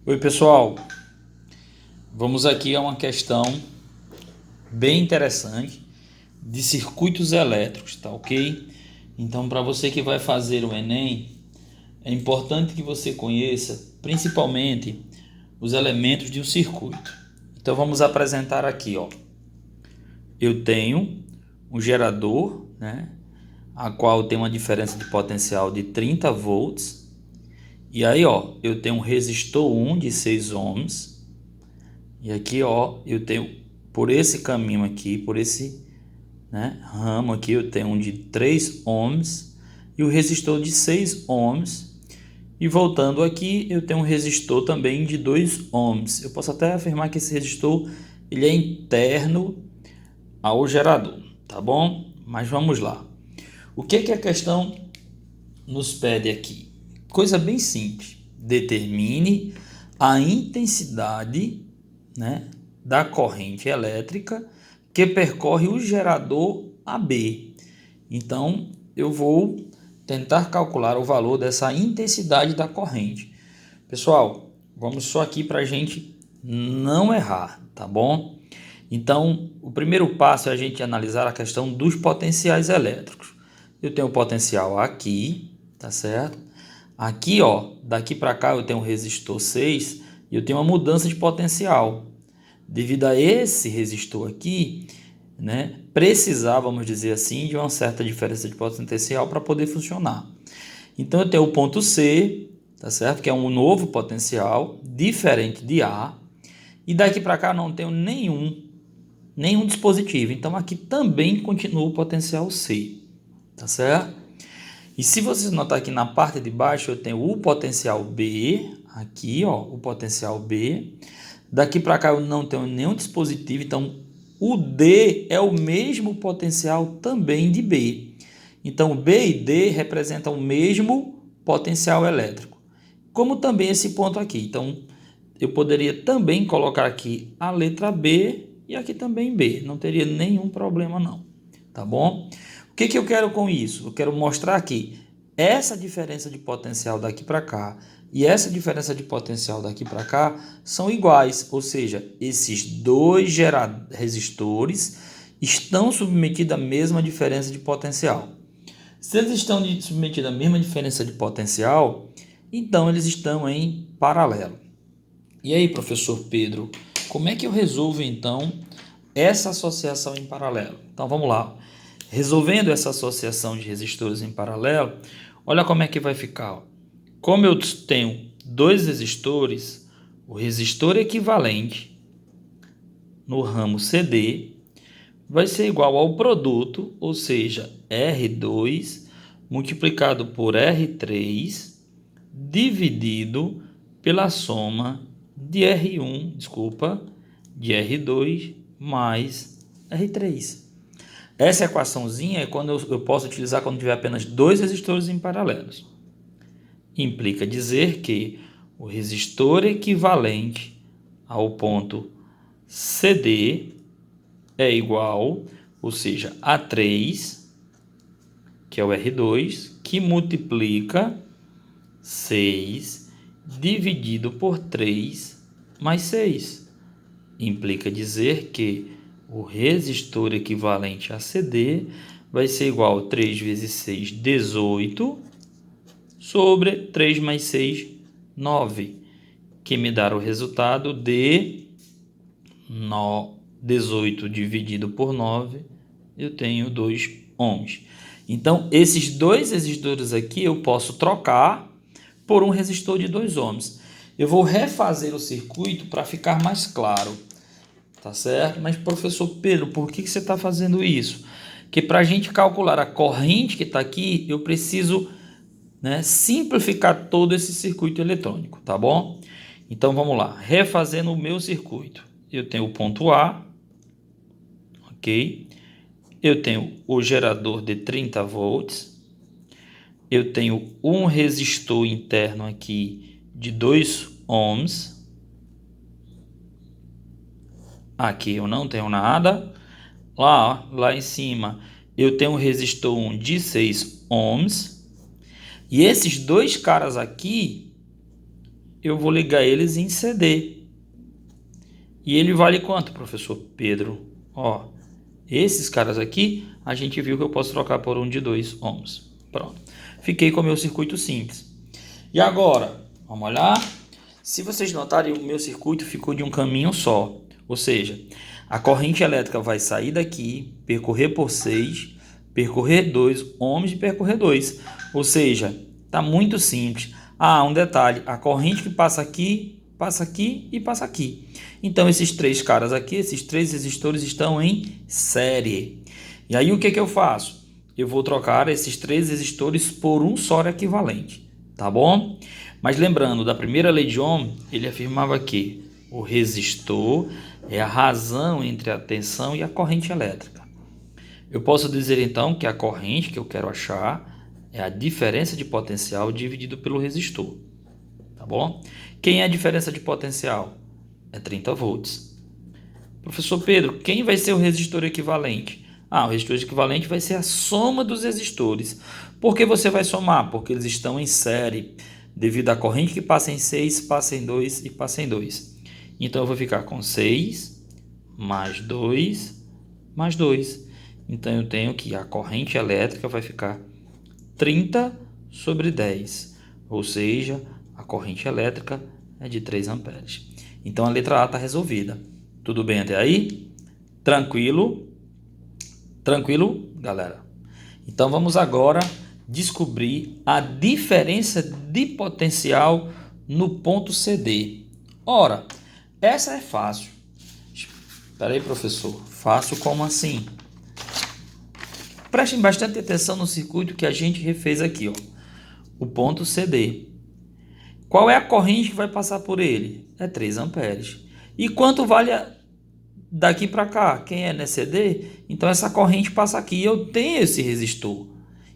Oi pessoal, vamos aqui a uma questão bem interessante de circuitos elétricos, tá ok? Então, para você que vai fazer o Enem, é importante que você conheça principalmente os elementos de um circuito. Então vamos apresentar aqui, ó. Eu tenho um gerador, né, a qual tem uma diferença de potencial de 30 volts. E aí, ó, eu tenho um resistor 1 de 6 ohms. E aqui, ó, eu tenho por esse caminho aqui, por esse, né, ramo aqui, eu tenho um de 3 ohms e o resistor de 6 ohms. E voltando aqui, eu tenho um resistor também de 2 ohms. Eu posso até afirmar que esse resistor ele é interno ao gerador, tá bom? Mas vamos lá. O que a questão nos pede aqui? Coisa bem simples. Determine a intensidade, né, da corrente elétrica que percorre o gerador AB. Então, eu vou tentar calcular o valor dessa intensidade da corrente. Pessoal, vamos só aqui para a gente não errar, tá bom? Então, o primeiro passo é a gente analisar a questão dos potenciais elétricos. Eu tenho o potencial aqui, tá certo? Aqui, ó, daqui para cá eu tenho um resistor 6 e eu tenho uma mudança de potencial. Devido a esse resistor aqui, né, precisar, vamos dizer assim, de uma certa diferença de potencial para poder funcionar. Então eu tenho o ponto C, tá certo? Que é um novo potencial diferente de A, e daqui para cá não tenho nenhum dispositivo. Então aqui também continua o potencial C, tá certo? E se vocês notar aqui na parte de baixo, eu tenho o potencial B, aqui, ó, o potencial B. Daqui para cá eu não tenho nenhum dispositivo, então o D é o mesmo potencial também de B. Então B e D representam o mesmo potencial elétrico, como também esse ponto aqui. Então eu poderia também colocar aqui a letra B e aqui também B, não teria nenhum problema não, tá bom? O que eu quero com isso? Eu quero mostrar que essa diferença de potencial daqui para cá e essa diferença de potencial daqui para cá são iguais, ou seja, esses dois resistores estão submetidos à mesma diferença de potencial. Se eles estão submetidos à mesma diferença de potencial, então eles estão em paralelo. E aí, professor Pedro, como é que eu resolvo então essa associação em paralelo? Então vamos lá. Resolvendo essa associação de resistores em paralelo, olha como é que vai ficar. Como eu tenho dois resistores, o resistor equivalente no ramo CD vai ser igual ao produto, ou seja, R2 multiplicado por R3 dividido pela soma de de R2 mais R3. Essa equaçãozinha é quando eu posso utilizar quando tiver apenas dois resistores em paralelos. Implica dizer que o resistor equivalente ao ponto CD é igual, ou seja, a 3, que é o R2, que multiplica 6 dividido por 3 mais 6. Implica dizer que o resistor equivalente a CD vai ser igual a 3 vezes 6, 18, sobre 3 mais 6, 9, que me dá o resultado de 18 dividido por 9, eu tenho 2 ohms. Então, esses dois resistores aqui eu posso trocar por um resistor de 2 ohms. Eu vou refazer o circuito para ficar mais claro, tá certo? Mas, professor Pedro, por que você está fazendo isso? Porque para a gente calcular a corrente que está aqui, eu preciso, né, simplificar todo esse circuito eletrônico, tá bom? Então, vamos lá. Refazendo o meu circuito. Eu tenho o ponto A, ok? Eu tenho o gerador de 30 volts. Eu tenho um resistor interno aqui de 2 ohms. Aqui eu não tenho nada. Lá em cima eu tenho um resistor 1 de 6 ohms. E esses dois caras aqui eu vou ligar eles em CD. E ele vale quanto, professor Pedro? Ó, esses caras aqui, a gente viu que eu posso trocar por um de 2 ohms. Pronto. Fiquei com o meu circuito simples. E agora, vamos olhar. Se vocês notarem, o meu circuito ficou de um caminho só. Ou seja, a corrente elétrica vai sair daqui, percorrer por 6, percorrer 2 ohms e percorrer 2. Ou seja, está muito simples. Ah, um detalhe, a corrente que passa aqui e passa aqui. Então, esses três caras aqui, esses três resistores estão em série. E aí, o que eu faço? Eu vou trocar esses três resistores por um só equivalente, tá bom? Mas lembrando, da primeira lei de Ohm, ele afirmava que o resistor é a razão entre a tensão e a corrente elétrica. Eu posso dizer, então, que a corrente que eu quero achar é a diferença de potencial dividido pelo resistor. Tá bom? Quem é a diferença de potencial? É 30 volts. Professor Pedro, quem vai ser o resistor equivalente? O resistor equivalente vai ser a soma dos resistores. Por que você vai somar? Porque eles estão em série, devido à corrente que passa em 6, passa em 2 e passa em 2. Então, eu vou ficar com 6 mais 2 mais 2. Então, eu tenho que a corrente elétrica vai ficar 30 sobre 10, ou seja, a corrente elétrica é de 3 amperes. Então, a letra A está resolvida. Tudo bem até aí? Tranquilo? Tranquilo, galera? Então, vamos agora descobrir a diferença de potencial no ponto CD. Ora, essa é fácil. Espera aí, professor. Fácil como assim? Prestem bastante atenção no circuito que a gente refez aqui, ó. O ponto CD. Qual é a corrente que vai passar por ele? É 3 amperes. E quanto vale daqui para cá? Quem é, né? CD? Então, essa corrente passa aqui e eu tenho esse resistor.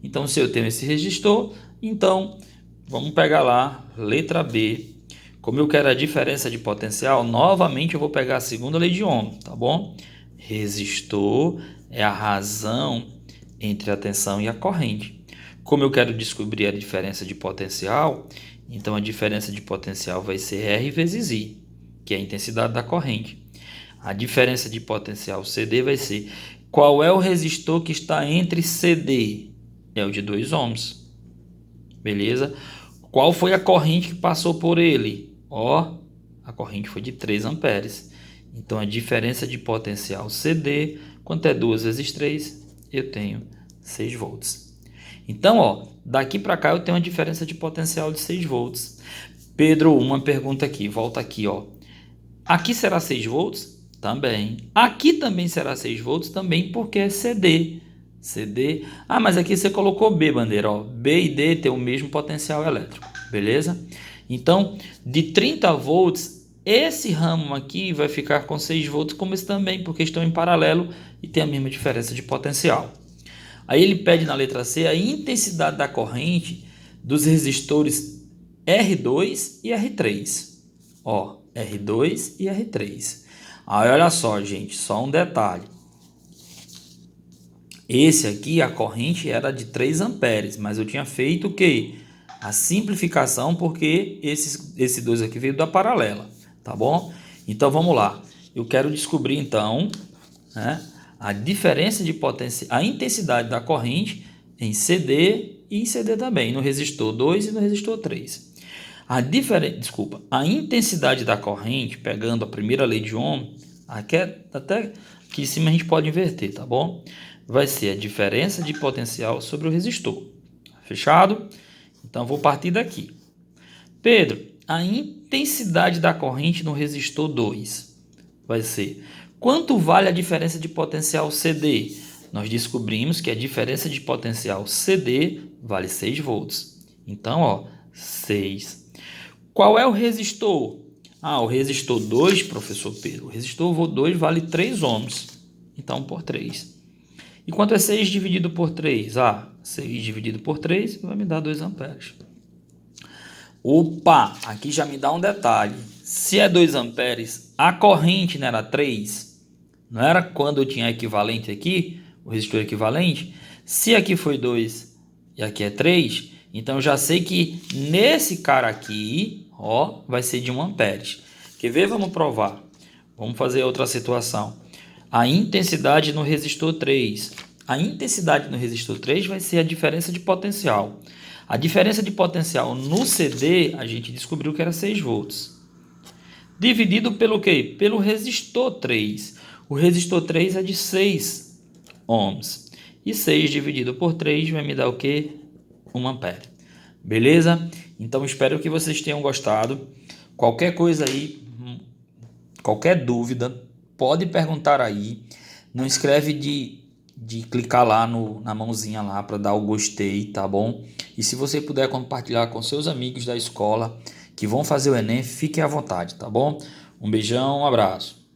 Então, se eu tenho esse resistor, então, vamos pegar lá, letra B. Como eu quero a diferença de potencial, novamente eu vou pegar a segunda lei de Ohm, tá bom? Resistor é a razão entre a tensão e a corrente. Como eu quero descobrir a diferença de potencial, então a diferença de potencial vai ser R vezes I, que é a intensidade da corrente. A diferença de potencial CD vai ser qual é o resistor que está entre CD? É o de 2 ohms. Beleza? Qual foi a corrente que passou por ele? A corrente foi de 3 amperes. Então a diferença de potencial CD, quanto é 2 vezes 3? Eu tenho 6 volts. Então, daqui para cá eu tenho uma diferença de potencial de 6 volts. Pedro, uma pergunta aqui, volta aqui, Aqui será 6 volts? Também. Aqui também será 6 volts? Também, porque é CD. CD. Mas aqui você colocou B, bandeira, B e D tem o mesmo potencial elétrico, beleza? Então, de 30 volts, esse ramo aqui vai ficar com 6 volts, como esse também, porque estão em paralelo e tem a mesma diferença de potencial. Aí ele pede na letra C a intensidade da corrente dos resistores R2 e R3. R2 e R3. Aí olha só, gente, só um detalhe. Esse aqui, a corrente era de 3 amperes, mas eu tinha feito o quê? A simplificação, porque esse 2 aqui veio da paralela, tá bom? Então vamos lá. Eu quero descobrir então, né, a diferença de potência, a intensidade da corrente em CD e em CD também, no resistor 2 e no resistor 3. A intensidade da corrente, pegando a primeira lei de Ohm, até aqui em cima a gente pode inverter, tá bom? Vai ser a diferença de potencial sobre o resistor. Fechado? Então vou partir daqui. Pedro, a intensidade da corrente no resistor 2 vai ser quanto vale a diferença de potencial CD? Nós descobrimos que a diferença de potencial CD vale 6 volts. Então, 6. Qual é o resistor? O resistor 2, professor Pedro. O resistor 2 vale 3 ohms. Então, por 3. E quanto é 6 dividido por 3? 6 dividido por 3 vai me dar 2 amperes. Aqui já me dá um detalhe. Se é 2 amperes, a corrente não era 3? Não era quando eu tinha equivalente aqui, o resistor equivalente? Se aqui foi 2 e aqui é 3, então eu já sei que nesse cara aqui, Ó, vai ser de 1 amperes. Quer ver? Vamos provar. Vamos fazer outra situação. A intensidade no resistor 3. A intensidade no resistor 3 vai ser a diferença de potencial. A diferença de potencial no CD, a gente descobriu que era 6 volts. Dividido pelo quê? Pelo resistor 3. O resistor 3 é de 6 ohms. E 6 dividido por 3 vai me dar o quê? 1 ampere. Beleza? Então espero que vocês tenham gostado. Qualquer coisa aí, qualquer dúvida, pode perguntar aí. Não escreve de clicar lá na mãozinha lá para dar o gostei, tá bom? E se você puder compartilhar com seus amigos da escola que vão fazer o Enem, fiquem à vontade, tá bom? Um beijão, um abraço.